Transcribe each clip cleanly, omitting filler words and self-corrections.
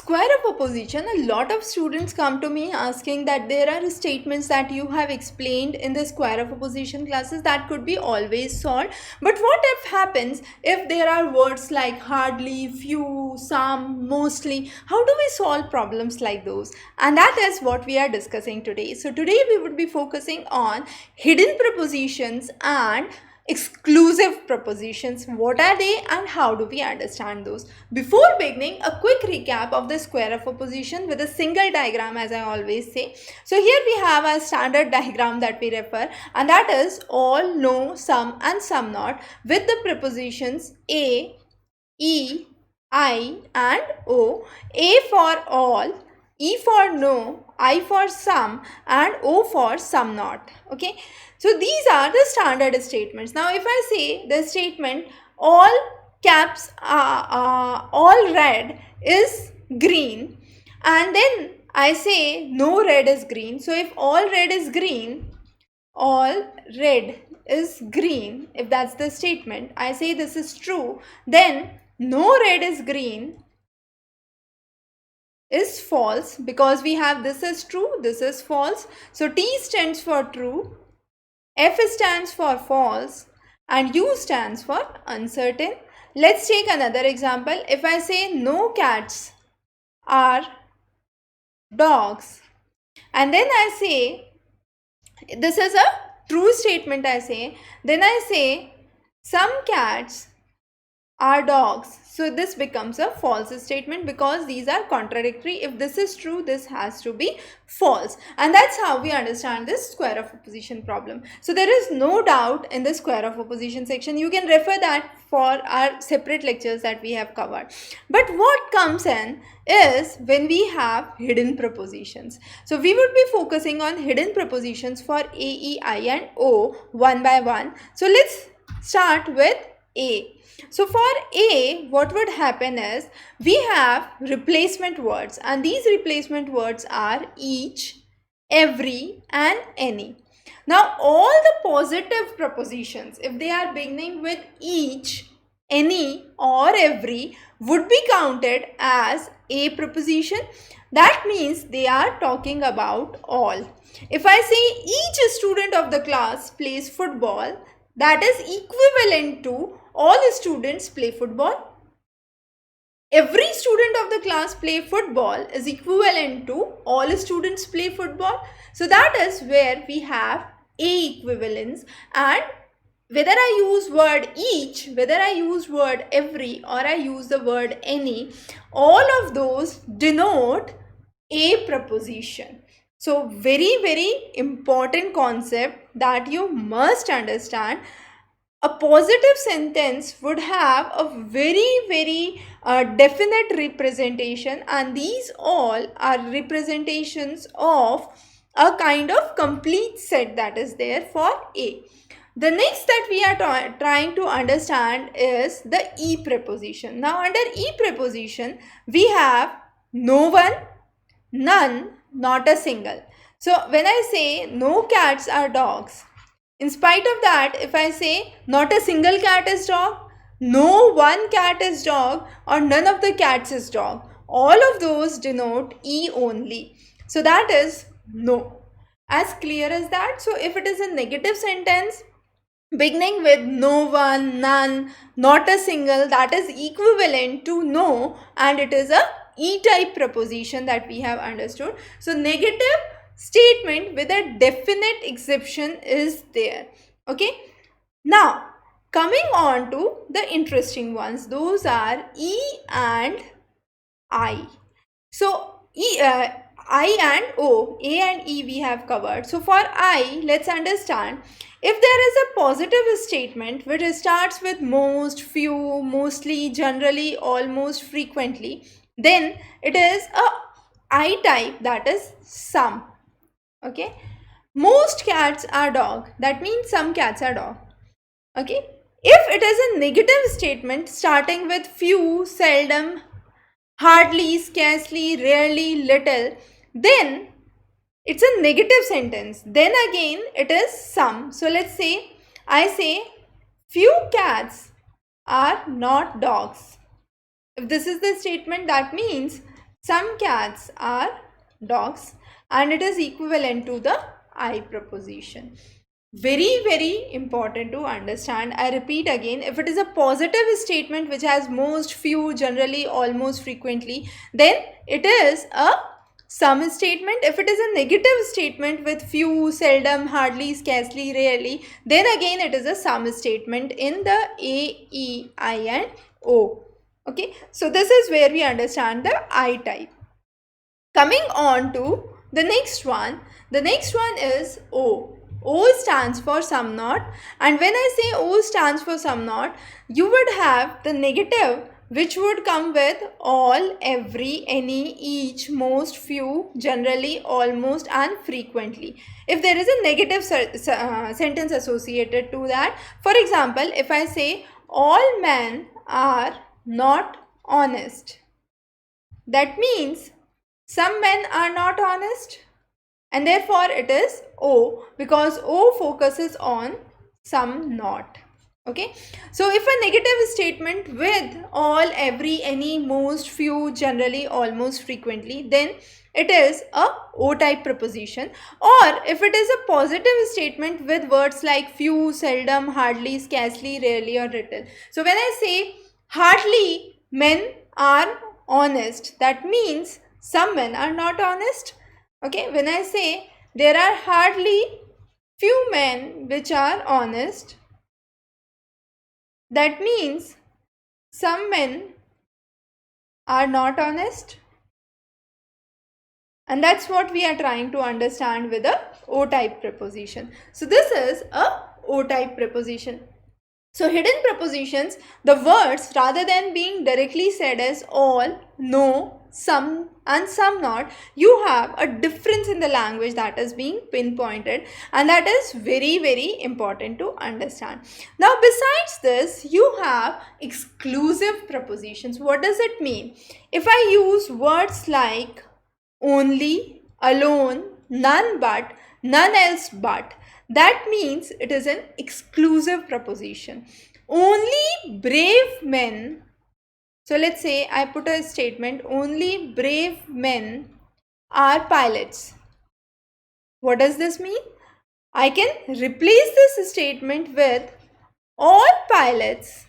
Square of opposition, a lot of students come to me asking that there are statements that you have explained in the square of opposition classes that could be always solved. But what if happens if there are words like hardly, few, some, mostly? How do we solve problems like those? And that is what we are discussing today. So today we would be focusing on hidden prepositions and exclusive prepositions. What are they and how do we understand those? Before beginning, a quick recap of the square of opposition with a single diagram, as I always say. So here we have a standard diagram that we refer, and that is all, no, some and some not, with the prepositions a, e, I and o. A for all, E for no, I for some and O for some not. Okay. So these are the standard statements. Now if I say the statement all caps all red is green, and then I say no red is green. So if all red is green, all red is green, if that's the statement, I say this is true, then no red is green is false, because we have this is true, this is false. So T stands for true, F stands for false, and U stands for uncertain. Let's take another example. If I say no cats are dogs, and then I say this is a true statement, I say, then I say some cats are dogs. So this becomes a false statement because these are contradictory. If this is true, this has to be false. And that's how we understand this square of opposition problem. So there is no doubt in the square of opposition section. You can refer that for our separate lectures that we have covered. But what comes in is when we have hidden prepositions. So we would be focusing on hidden prepositions for A, E, I and O one by one. So let's start with A. So for A, what would happen is we have replacement words, and these replacement words are each, every and any. Now all the positive prepositions, if they are beginning with each, any or every, would be counted as A preposition. That means they are talking about all. If I say each student of the class plays football, that is equivalent to all students play football. Every student of the class play football is equivalent to all students play football. So that is where we have A equivalence, and whether I use word each, whether I use word every or I use the word any, all of those denote A preposition. So very important concept that you must understand. A positive sentence would have a very definite representation, and these all are representations of a kind of complete set that is there for A. The next that we are trying to understand is the E preposition. Now under E preposition we have no one, none, not a single. So when I say no cats are dogs, in spite of that, if I say not a single cat is dog, no one cat is dog, or none of the cats is dog, all of those denote E only. So that is no. As clear as that. So if it is a negative sentence beginning with no one, none, not a single, that is equivalent to no, and it is a E type preposition that we have understood. So negative statement with a definite exception is there. Okay. Now coming on to the interesting ones, those are E and I. So I and O, A and E we have covered. So for I, let's understand, if there is a positive statement which starts with most, few, mostly, generally, almost, frequently, then it is a I type, that is some. Okay. Most cats are dog, that means some cats are dog. Okay. If it is a negative statement starting with few, seldom, hardly, scarcely, rarely, little, then it's a negative sentence. Then again it is some. So let's say I say few cats are not dogs. If this is the statement, that means some cats are dogs, and it is equivalent to the I preposition. Very important to understand. I repeat again, if it is a positive statement which has most, few, generally, almost, frequently, then it is a some statement. If it is a negative statement with few, seldom, hardly, scarcely, rarely, then again it is a some statement in the A, E, I and O. Okay, so this is where we understand the I type. Coming on to the next one is O. O stands for some not, and when I say O stands for some not, you would have the negative which would come with all, every, any, each, most, few, generally, almost and frequently. If there is a negative sentence associated to that, for example, if I say all men are not honest, that means some men are not honest, and therefore it is O, because O focuses on some not. Okay, so if a negative statement with all, every, any, most, few, generally, almost, frequently, then it is a O type preposition. Or if it is a positive statement with words like few, seldom, hardly, scarcely, rarely, or little. So when I say hardly men are honest, that means some men are not honest. Okay, when I say there are hardly few men which are honest, that means some men are not honest. And that's what we are trying to understand with a O type preposition. So this is a O type preposition. So hidden prepositions, the words, rather than being directly said as all, no, some and some not, you have a difference in the language that is being pinpointed, and that is very important to understand. Now besides this, you have exclusive prepositions. What does it mean? If I use words like only, alone, none but, none else but, that means it is an exclusive preposition. Only brave men. So let's say I put a statement, only brave men are pilots. What does this mean? I can replace this statement with all pilots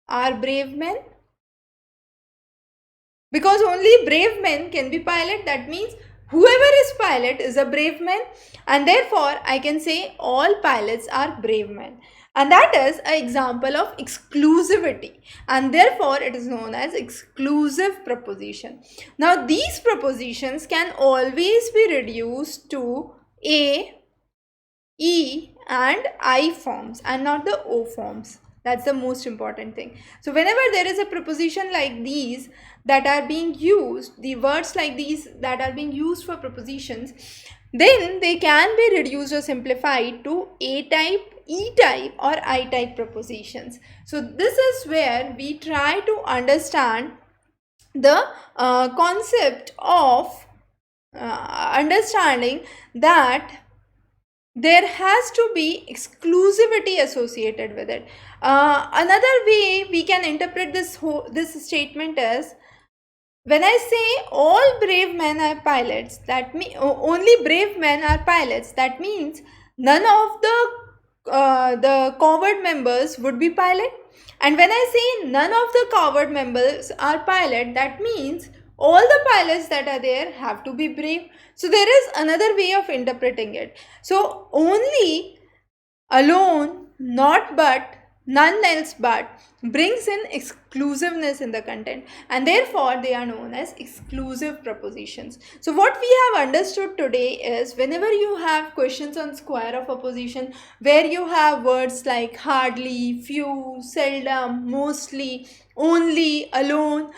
are brave men. Because only brave men can be pilot, that means whoever is pilot is a brave man, and therefore I can say all pilots are brave men. And that is an example of exclusivity, and therefore it is known as exclusive preposition. Now these prepositions can always be reduced to A, E and I forms and not the O forms. That's the most important thing. So whenever there is a preposition like these that are being used, the words like these that are being used for prepositions, then they can be reduced or simplified to A type, E type or I type prepositions. So this is where we try to understand the concept of understanding that there has to be exclusivity associated with it. Another way we can interpret this statement is, when I say all brave men are pilots, that means only brave men are pilots, that means none of the coward members would be pilot. And when I say none of the coward members are pilot, that means all the pilots that are there have to be brave. So there is another way of interpreting it. So only, alone, not but, none else but brings in exclusiveness in the content, and therefore they are known as exclusive prepositions. So what we have understood today is, whenever you have questions on square of opposition where you have words like hardly, few, seldom, mostly, only, alone,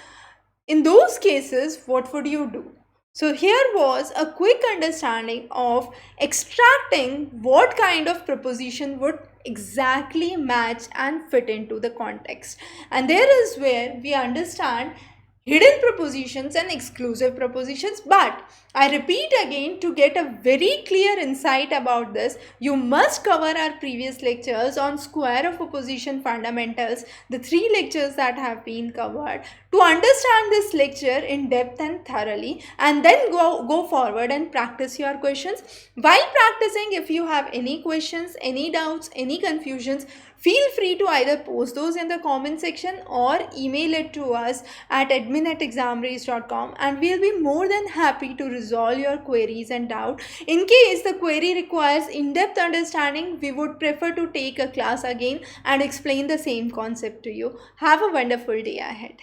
in those cases what would you do? So here was a quick understanding of extracting what kind of preposition would exactly match and fit into the context. And there is where we understand hidden prepositions and exclusive prepositions. But I repeat again, to get a very clear insight about this, you must cover our previous lectures on square of opposition fundamentals, the 3 lectures that have been covered, to understand this lecture in depth and thoroughly, and then go forward and practice your questions. While practicing, if you have any questions, any doubts, any confusions, feel free to either post those in the comment section or email it to us at admin@examrace.com, and we'll be more than happy to resolve your queries and doubt. In case the query requires in-depth understanding, we would prefer to take a class again and explain the same concept to you. Have a wonderful day ahead.